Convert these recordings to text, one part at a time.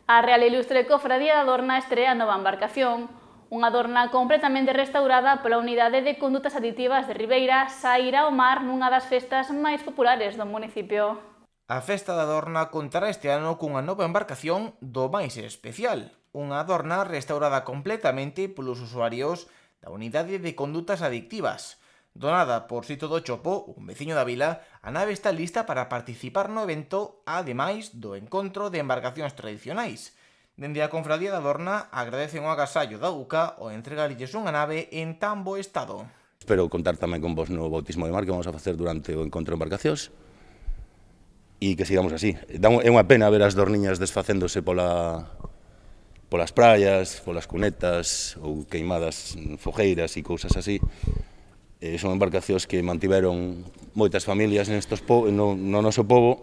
A Real e Ilustre Cofradía da Dorna estrea a nova embarcación, unha dorna completamente restaurada pola Unidade de Condutas Aditivas de Ribeira sairá ao mar nunha das festas máis populares do municipio. A Festa da Dorna contará este ano cunha nova embarcación do máis especial, unha dorna restaurada completamente polos usuarios da Unidade de Condutas Adictivas. Donada por Sito do Chopo, un veciño da vila, a nave está lista para participar no evento, ademais do encontro de embarcacións tradicionais. Dende a Confradía da Dorna agradecen o agasallo da UCA ao entregarlles unha nave en tan bo estado. Espero contar tamén con vos no bautismo de mar que vamos a facer durante o encontro de embarcacións e que sigamos así. É unha pena ver as dorniñas desfacéndose polas praias, polas cunetas ou queimadas fogueiras e cousas así. Son embarcacións que mantiveron moitas familias no noso pobo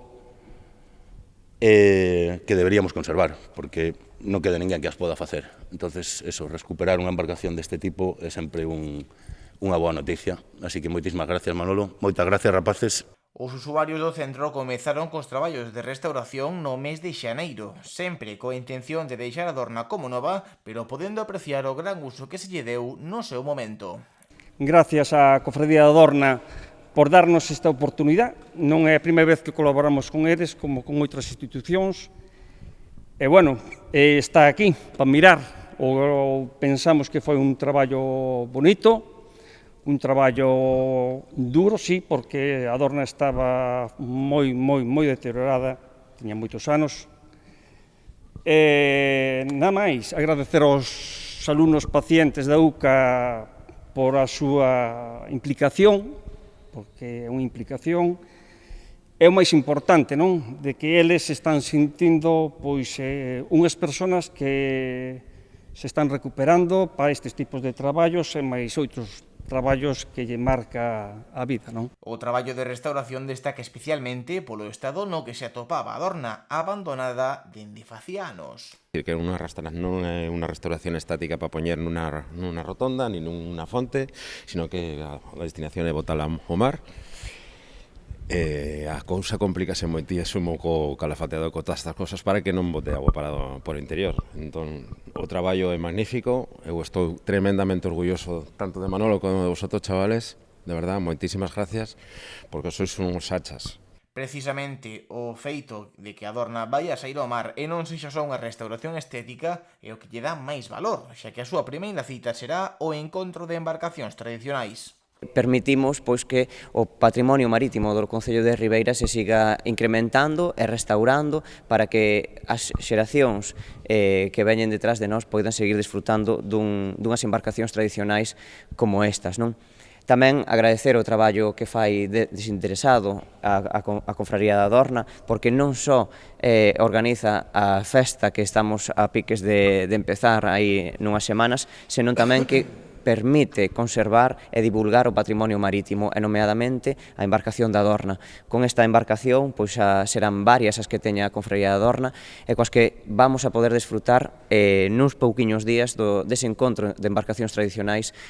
que deberíamos conservar, porque non queda ninguén que as poda facer. Entonces, recuperar unha embarcación deste tipo é sempre unha boa noticia. Así que moitísimas gracias, Manolo. Moitas gracias, rapaces. Os usuarios do centro comezaron cos traballos de restauración no mes de xaneiro, sempre coa intención de deixar a dorna como nova, pero podendo apreciar o gran uso que se lle deu no seu momento. Gracias á Cofradía da Dorna por darnos esta oportunidade. Non é a primeira vez que colaboramos con eles, como con outras institucións. E, bueno, está aquí para mirar. Pensamos que foi un traballo bonito, un traballo duro, sí, porque a dorna estaba moi deteriorada, tiña moitos anos. Nada máis, agradecer aos alumnos pacientes da UCA por a súa implicación, porque é unha implicación, é o máis importante, non? De que eles están sentindo unhas persoas que se están recuperando para estes tipos de traballos e máis outros traballos que lle marca a vida, non? O traballo de restauración destaca especialmente polo estado no que se atopaba a dorna abandonada dende facía anos. Que non é unha restauración estática para poñer nunha rotonda ni nunha fonte, sino que a destinación é botala ao mar. A cousa complícase moitísimo co calafateado, con todas estas cosas, para que non bote agua por o interior. Entón, o traballo é magnífico, eu estou tremendamente orgulloso tanto de Manolo como de vosotros, chavales, de verdad, moitísimas gracias, porque sois uns hachas. Precisamente o feito de que a dorna vai a sair ao mar e non sexa só unha restauración estética é o que lle dá máis valor, xa que a súa primeira cita será o encontro de embarcacións tradicionais. Permitimos que o patrimonio marítimo do Concello de Ribeira se siga incrementando e restaurando para que as xeracións que veñen detrás de nós poidan seguir disfrutando dunhas embarcacións tradicionais como estas, non? Tamén agradecer o traballo que fai desinteresado a Confraría da Dorna, porque non só organiza a festa que estamos a piques de empezar aí nunhas semanas, senón tamén que permite conservar e divulgar o patrimonio marítimo e, nomeadamente, a embarcación da Dorna. Con esta embarcación, serán varias as que teña a Confraría da Dorna e coas que vamos a poder desfrutar nuns pouquiños días dese encontro de embarcacións tradicionais que